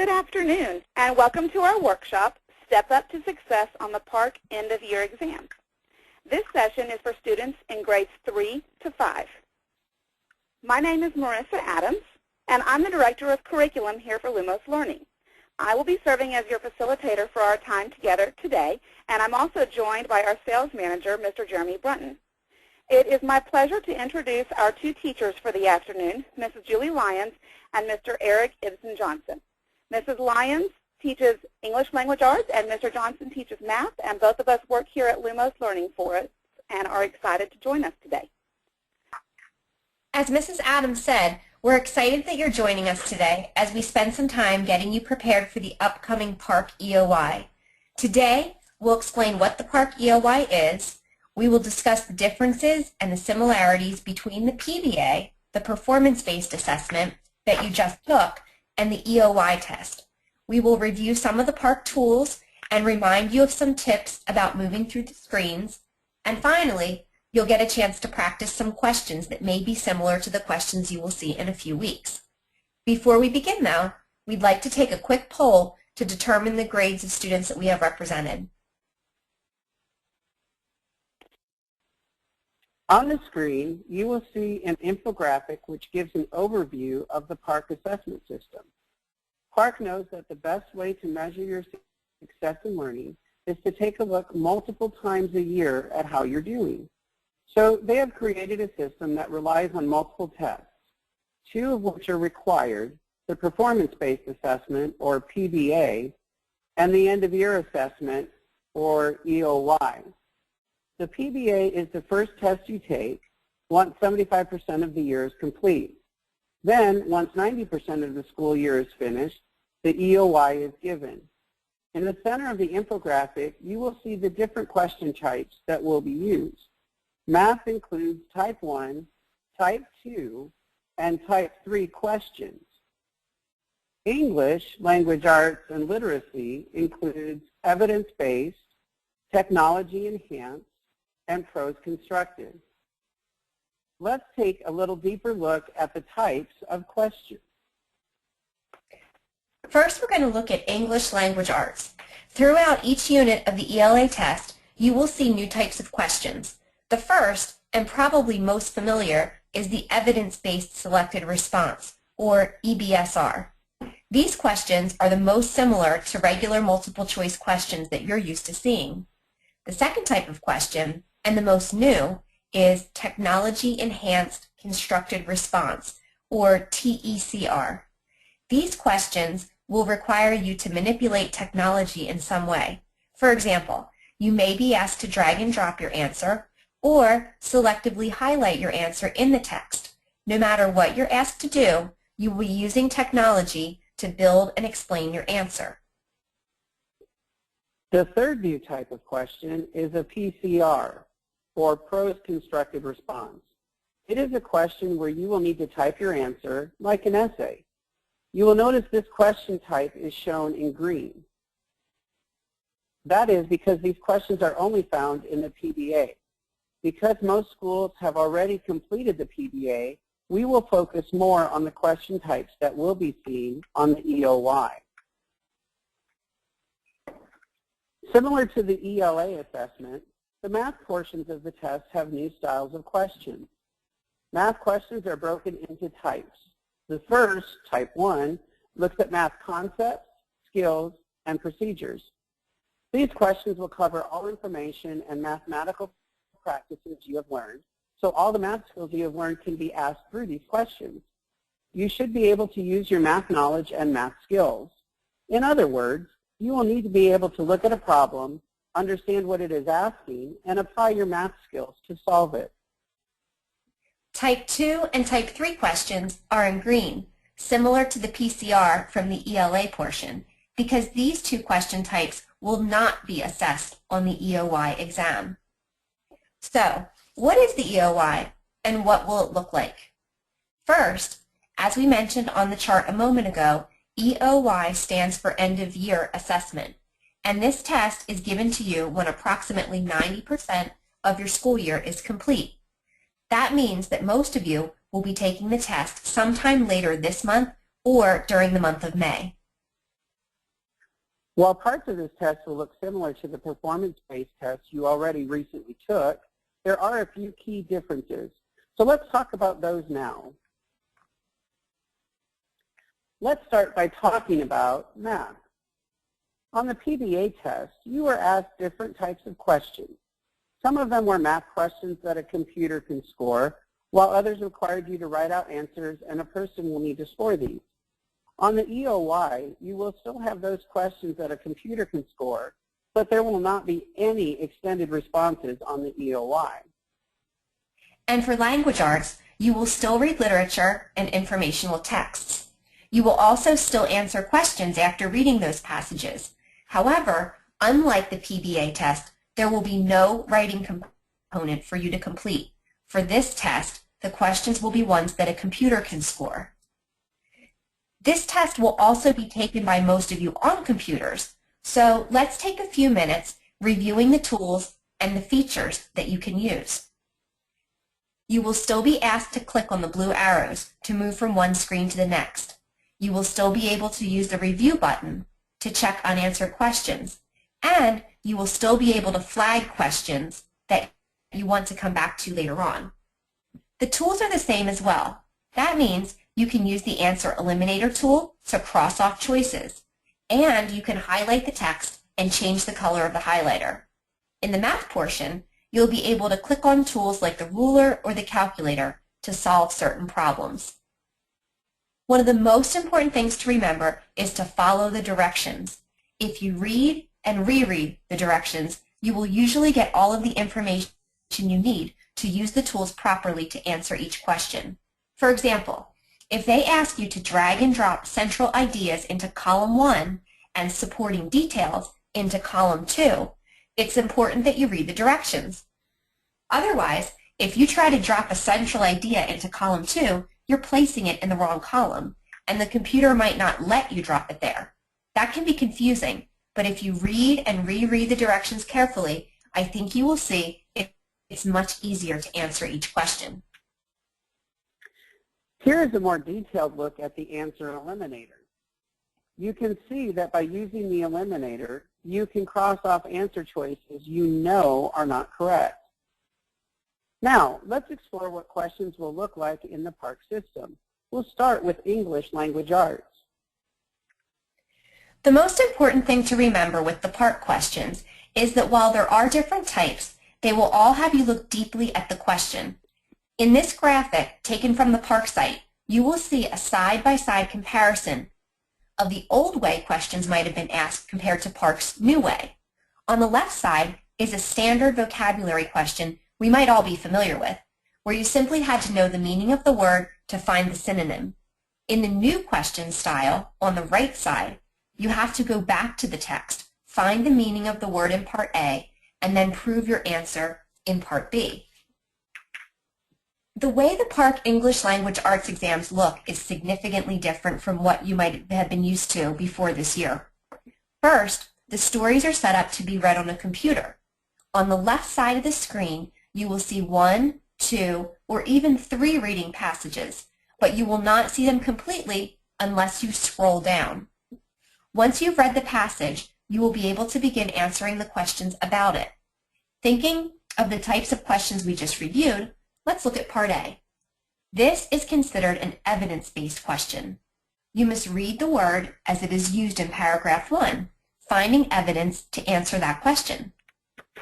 Good afternoon, and welcome to our workshop, Step Up to Success on the PARCC End-of-Year Exam. This session is for students in grades 3 to 5. My name is Marissa Adams, and I'm the Director of Curriculum here for Lumos Learning. I will be serving as your facilitator for our time together today, and I'm also joined by our sales manager, Mr. Jeremy Brunton. It is my pleasure to introduce our two teachers for the afternoon, Mrs. Julie Lyons and Mr. Eric Ibsen Johnson. Mrs. Lyons teaches English Language Arts, and Mr. Johnson teaches math, and both of us work here at Lumos Learning for us and are excited to join us today. As Mrs. Adams said, we're excited that you're joining us today as we spend some time getting you prepared for the upcoming PARCC EOY. Today, we'll explain what the PARCC EOY is. We will discuss the differences and the similarities between the PBA, the performance-based assessment that you just took, and the EOY test. We will review some of the PARCC tools and remind you of some tips about moving through the screens. And finally, you'll get a chance to practice some questions that may be similar to the questions you will see in a few weeks. Before we begin, though, we'd like to take a quick poll to determine the grades of students that we have represented. On the screen, you will see an infographic which gives an overview of the PARCC assessment system. PARCC knows that the best way to measure your success in learning is to take a look multiple times a year at how you're doing. So they have created a system that relies on multiple tests, two of which are required, the performance-based assessment, or PBA, and the end-of-year assessment, or EOY. The PBA is the first test you take once 75% of the year is complete. Then, once 90% of the school year is finished, the EOY is given. In the center of the infographic, you will see the different question types that will be used. Math includes Type 1, Type 2, and Type 3 questions. English, Language Arts, and Literacy includes evidence-based, technology-enhanced, and prose constructed. Let's take a little deeper look at the types of questions. First, we're going to look at English Language Arts. Throughout each unit of the ELA test, you will see new types of questions. The first, and probably most familiar, is the evidence-based selected response, or EBSR. These questions are the most similar to regular multiple choice questions that you're used to seeing. The second type of question, and the most new, is Technology Enhanced Constructed Response, or TECR. These questions will require you to manipulate technology in some way. For example, you may be asked to drag and drop your answer, or selectively highlight your answer in the text. No matter what you're asked to do, you will be using technology to build and explain your answer. The third new type of question is a PCR, or prose constructed response. It is a question where you will need to type your answer like an essay. You will notice this question type is shown in green. That is because these questions are only found in the PBA. Because most schools have already completed the PBA, we will focus more on the question types that will be seen on the EOY. Similar to the ELA assessment, the math portions of the test have new styles of questions. Math questions are broken into types. The first, Type 1, looks at math concepts, skills, and procedures. These questions will cover all information and mathematical practices you have learned, so all the math skills you have learned can be asked through these questions. You should be able to use your math knowledge and math skills. In other words, you will need to be able to look at a problem, understand what it is asking, and apply your math skills to solve it. Type 2 and Type 3 questions are in green, similar to the PCR from the ELA portion, because these two question types will not be assessed on the EOY exam. So, what is the EOY and what will it look like? First, as we mentioned on the chart a moment ago, EOY stands for End of Year Assessment, and this test is given to you when approximately 90% of your school year is complete. That means that most of you will be taking the test sometime later this month or during the month of May. While parts of this test will look similar to the performance-based test you already recently took, there are a few key differences. So let's talk about those now. Let's start by talking about math. On the PBA test, you were asked different types of questions. Some of them were math questions that a computer can score, while others required you to write out answers, and a person will need to score these. On the EOY, you will still have those questions that a computer can score, but there will not be any extended responses on the EOY. And for language arts, you will still read literature and informational texts. You will also still answer questions after reading those passages. However, unlike the PBA test, there will be no writing component for you to complete. For this test, the questions will be ones that a computer can score. This test will also be taken by most of you on computers, so let's take a few minutes reviewing the tools and the features that you can use. You will still be asked to click on the blue arrows to move from one screen to the next. You will still be able to use the review button to check unanswered questions, and you will still be able to flag questions that you want to come back to later on. The tools are the same as well. That means you can use the Answer Eliminator tool to cross off choices, and you can highlight the text and change the color of the highlighter. In the math portion, you'll be able to click on tools like the ruler or the calculator to solve certain problems. One of the most important things to remember is to follow the directions. If you read and reread the directions, you will usually get all of the information you need to use the tools properly to answer each question. For example, if they ask you to drag and drop central ideas into column 1 and supporting details into column 2, it's important that you read the directions. Otherwise, if you try to drop a central idea into column 2, you're placing it in the wrong column, and the computer might not let you drop it there. That can be confusing, but if you read and reread the directions carefully, I think you will see it's much easier to answer each question. Here is a more detailed look at the Answer Eliminator. You can see that by using the Eliminator, you can cross off answer choices you know are not correct. Now, let's explore what questions will look like in the PARCC system. We'll start with English Language Arts. The most important thing to remember with the PARCC questions is that while there are different types, they will all have you look deeply at the question. In this graphic, taken from the PARCC site, you will see a side-by-side comparison of the old way questions might have been asked compared to PARCC's new way. On the left side is a standard vocabulary question we might all be familiar with, where you simply had to know the meaning of the word to find the synonym. In the new question style, on the right side, you have to go back to the text, find the meaning of the word in Part A, and then prove your answer in Part B. The way the PARCC English Language Arts exams look is significantly different from what you might have been used to before this year. First, the stories are set up to be read on a computer. On the left side of the screen, you will see 1, 2, or even 3 reading passages, but you will not see them completely unless you scroll down. Once you've read the passage, you will be able to begin answering the questions about it. Thinking of the types of questions we just reviewed, let's look at Part A. This is considered an evidence-based question. You must read the word as it is used in paragraph 1, finding evidence to answer that question.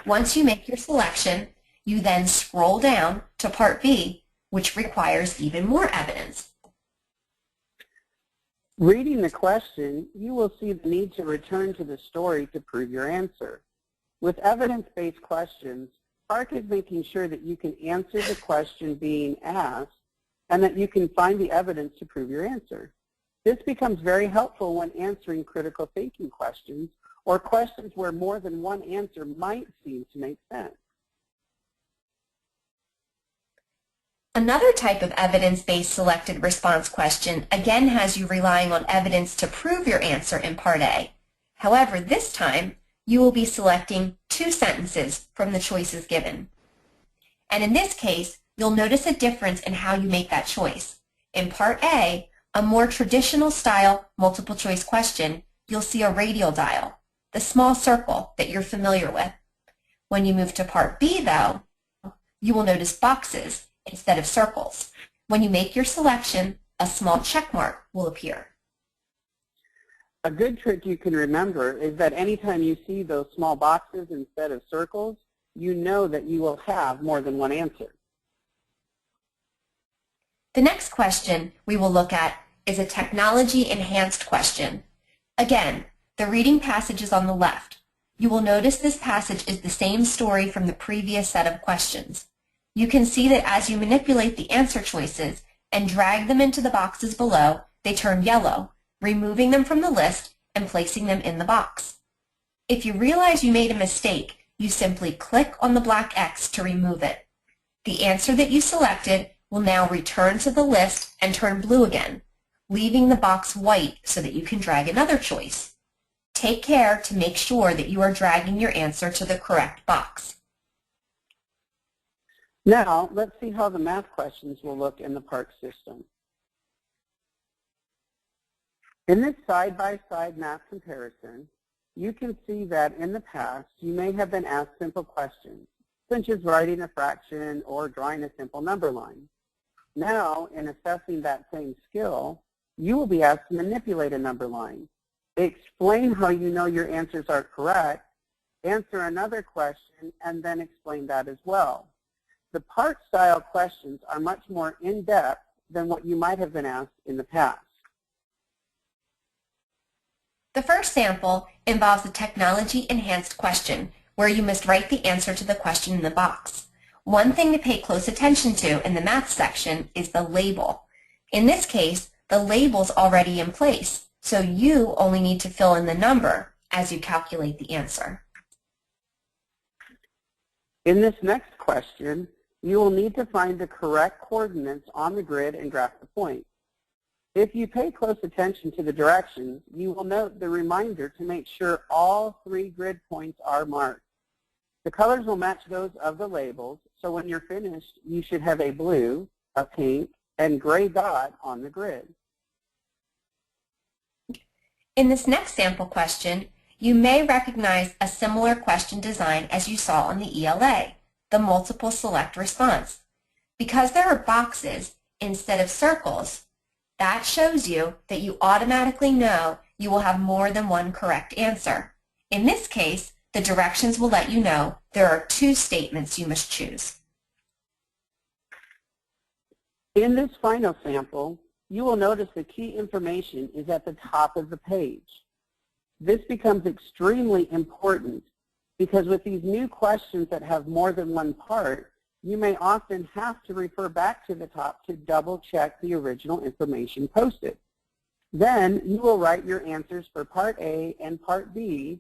Once you make your selection, you then scroll down to Part B, which requires even more evidence. Reading the question, you will see the need to return to the story to prove your answer. With evidence-based questions, PARCC is making sure that you can answer the question being asked and that you can find the evidence to prove your answer. This becomes very helpful when answering critical thinking questions or questions where more than one answer might seem to make sense. Another type of evidence-based selected response question again has you relying on evidence to prove your answer in Part A. However, this time, you will be selecting 2 sentences from the choices given. And in this case, you'll notice a difference in how you make that choice. In Part A, a more traditional style multiple choice question, you'll see a radial dial. the small circle that you're familiar with. When you move to Part B, though, you will notice boxes instead of circles. When you make your selection, a small check mark will appear. A good trick you can remember is that anytime you see those small boxes instead of circles, you know that you will have more than one answer. The next question we will look at is a technology-enhanced question. Again, the reading passage is on the left. You will notice this passage is the same story from the previous set of questions. You can see that as you manipulate the answer choices and drag them into the boxes below, they turn yellow, removing them from the list and placing them in the box. If you realize you made a mistake, you simply click on the black X to remove it. The answer that you selected will now return to the list and turn blue again, leaving the box white so that you can drag another choice. Take care to make sure that you are dragging your answer to the correct box. Now, let's see how the math questions will look in the PARCC system. In this side-by-side math comparison, you can see that in the past, you may have been asked simple questions, such as writing a fraction or drawing a simple number line. Now, in assessing that same skill, you will be asked to manipulate a number line, explain how you know your answers are correct, answer another question, and then explain that as well. The PARCC-style questions are much more in-depth than what you might have been asked in the past. The first sample involves a technology-enhanced question where you must write the answer to the question in the box. One thing to pay close attention to in the math section is the label. In this case, the label's already in place, so you only need to fill in the number as you calculate the answer. In this next question, you will need to find the correct coordinates on the grid and graph the point. If you pay close attention to the directions, you will note the reminder to make sure all 3 grid points are marked. The colors will match those of the labels, so when you're finished, you should have a blue, a pink, and gray dot on the grid. In this next sample question, you may recognize a similar question design as you saw on the ELA, the multiple select response. Because there are boxes instead of circles, that shows you that you automatically know you will have more than one correct answer. In this case, the directions will let you know there are 2 statements you must choose. In this final sample, you will notice the key information is at the top of the page. This becomes extremely important because with these new questions that have more than one part, you may often have to refer back to the top to double check the original information posted. Then you will write your answers for Part A and Part B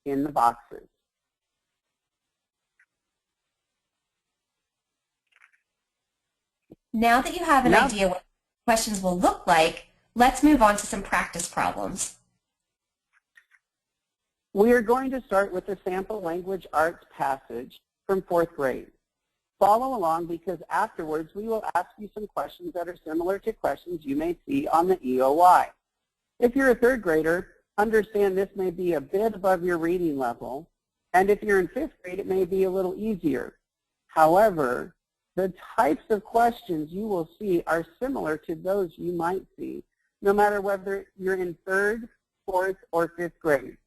in the boxes. Now that you have an idea what questions will look like, let's move on to some practice problems. We are going to start with the sample language arts passage from 4th grade. Follow along because afterwards we will ask you some questions that are similar to questions you may see on the EOY. If you're a 3rd grader, understand this may be a bit above your reading level, and if you're in 5th grade, it may be a little easier. However, the types of questions you will see are similar to those you might see, no matter whether you're in 3rd, 4th, or 5th grade.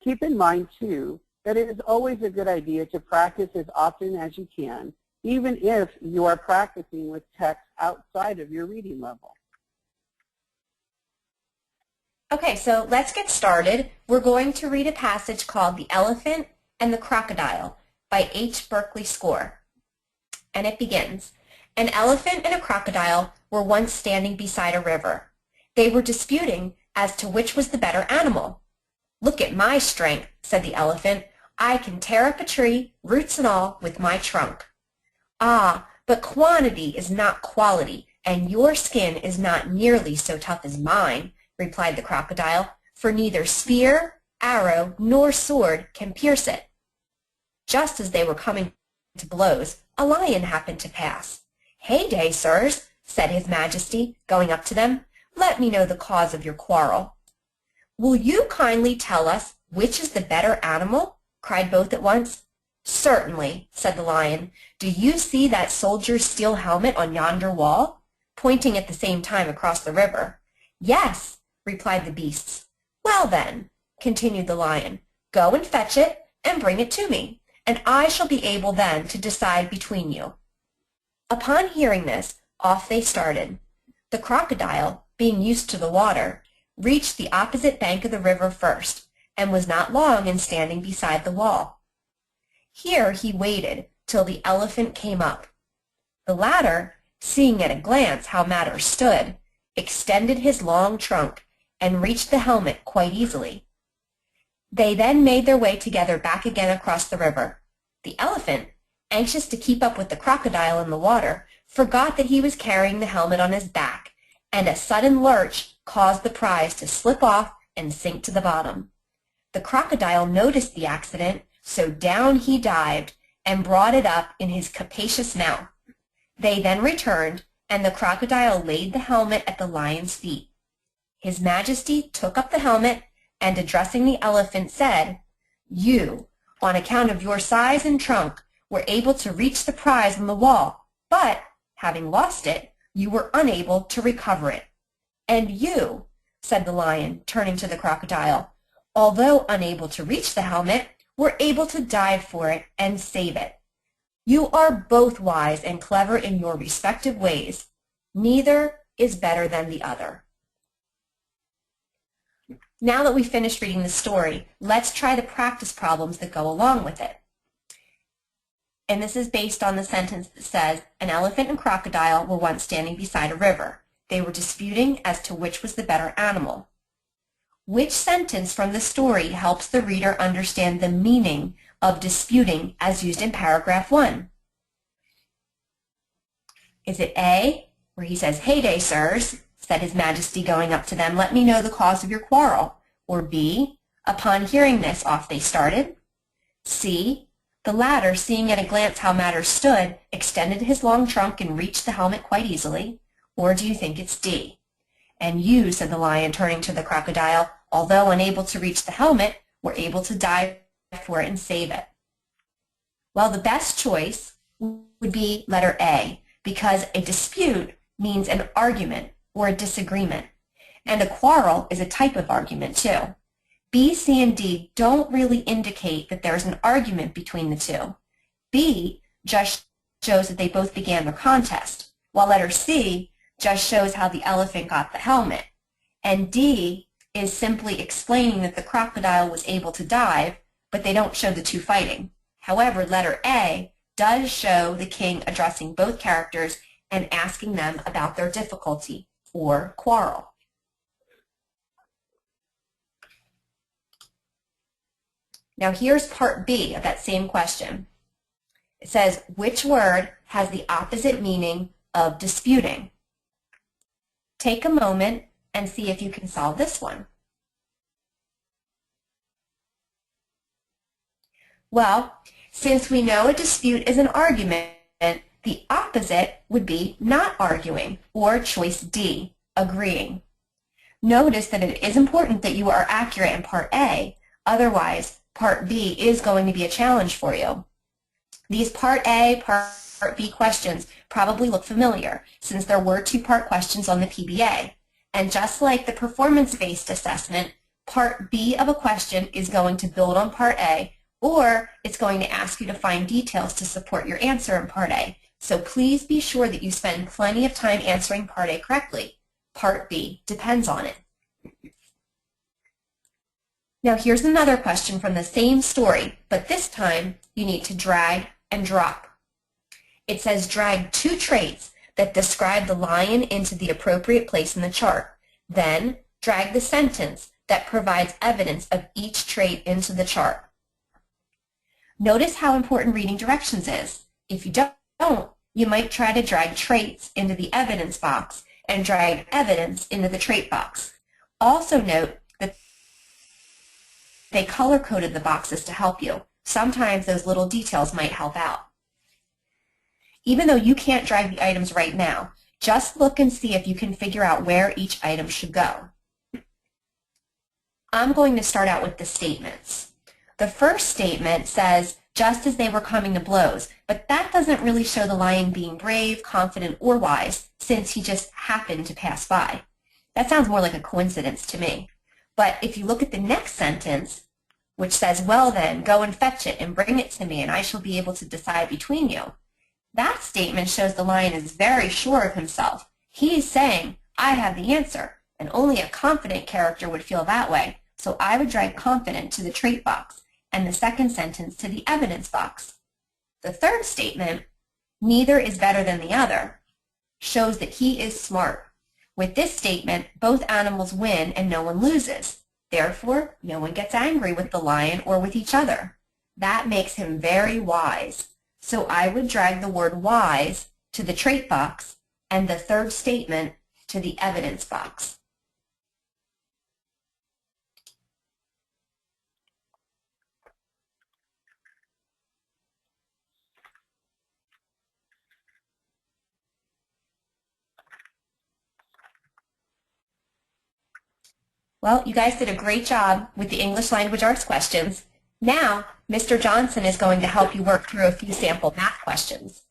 Keep in mind, too, that it is always a good idea to practice as often as you can, even if you are practicing with text outside of your reading level. Okay, so let's get started. We're going to read a passage called The Elephant and the Crocodile by H. Berkeley Score. And it begins, "An elephant and a crocodile were once standing beside a river. They were disputing as to which was the better animal. 'Look at my strength,' said the elephant. 'I can tear up a tree, roots and all, with my trunk.' 'Ah, but quantity is not quality, and your skin is not nearly so tough as mine,' replied the crocodile, 'for neither spear, arrow, nor sword can pierce it.' Just as they were coming to blows, a lion happened to pass. 'Heyday, sirs,' said his majesty, going up to them, 'let me know the cause of your quarrel.' 'Will you kindly tell us "Which is the better animal?" cried both at once. "Certainly," said the lion. "Do you see that soldier's steel helmet on yonder wall?" pointing at the same time across the river. "Yes," replied the beasts. "Well then," continued the lion, "go and fetch it and bring it to me, and I shall be able then to decide between you." Upon hearing this, off they started. The crocodile, being used to the water, reached the opposite bank of the river first, and was not long in standing beside the wall. Here he waited till the elephant came up. The latter, seeing at a glance how matters stood, extended his long trunk and reached the helmet quite easily. They then made their way together back again across the river. The elephant, anxious to keep up with the crocodile in the water, forgot that he was carrying the helmet on his back, and a sudden lurch caused the prize to slip off and sink to the bottom. The crocodile noticed the accident, so down he dived and brought it up in his capacious mouth. They then returned, and the crocodile laid the helmet at the lion's feet. His Majesty took up the helmet, and addressing the elephant said, "You, on account of your size and trunk, were able to reach the prize on the wall, but, having lost it, you were unable to recover it. And you," said the lion, turning to the crocodile, "although unable to reach the helmet, were able to dive for it and save it. You are both wise and clever in your respective ways. Neither is better than the other." Now that we've finished reading the story, let's try the practice problems that go along with it. And this is based on the sentence that says, "An elephant and crocodile were once standing beside a river. They were disputing as to which was the better animal." Which sentence from the story helps the reader understand the meaning of disputing as used in paragraph 1? Is it A, where he says, "Heyday, sirs," said His Majesty going up to them, "let me know the cause of your quarrel"? Or B, upon hearing this, off they started? C, the latter, seeing at a glance how matters stood, extended his long trunk and reached the helmet quite easily? Or do you think it's D? "And you," said the lion, turning to the crocodile, "although unable to reach the helmet, were able to dive for it and save it." Well, the best choice would be letter A, because a dispute means an argument or a disagreement, and a quarrel is a type of argument too. B, C, and D don't really indicate that there's an argument between the two. B just shows that they both began the contest, while letter C just shows how the elephant got the helmet, and D is simply explaining that the crocodile was able to dive, but they don't show the two fighting. However, letter A does show the king addressing both characters and asking them about their difficulty or quarrel. Now here's part B of that same question. It says, which word has the opposite meaning of disputing? Take a moment and see if you can solve this one. Well, since we know a dispute is an argument, the opposite would be not arguing, or choice D, agreeing. Notice that it is important that you are accurate in part A, otherwise part B is going to be a challenge for you. These part A, part B questions probably look familiar, since there were two-part questions on the PBA. And just like the performance-based assessment, part B of a question is going to build on part A, or it's going to ask you to find details to support your answer in part A. So please be sure that you spend plenty of time answering part A correctly. Part B depends on it. Now here's another question from the same story, but this time you need to drag and drop. It says drag two traits that describe the lion into the appropriate place in the chart. Then drag the sentence that provides evidence of each trait into the chart. Notice how important reading directions is. If you don't, you might try to drag traits into the evidence box and drag evidence into the trait box. Also note that they color-coded the boxes to help you. Sometimes those little details might help out. Even though you can't drag the items right now, just look and see if you can figure out where each item should go. I'm going to start out with the statements. The first statement says, just as they were coming to blows, but that doesn't really show the lion being brave, confident, or wise, since he just happened to pass by. That sounds more like a coincidence to me. But if you look at the next sentence, which says, well then, go and fetch it and bring it to me, and I shall be able to decide between you. That statement shows the lion is very sure of himself. He is saying, I have the answer, and only a confident character would feel that way, so I would drag confident to the trait box, and the second sentence to the evidence box. The third statement, neither is better than the other, shows that he is smart. With this statement, both animals win and no one loses. Therefore, no one gets angry with the lion or with each other. That makes him very wise. So I would drag the word wise to the trait box and the third statement to the evidence box. Well, you guys did a great job with the English Language Arts questions. Now, Mr. Johnson is going to help you work through a few sample math questions.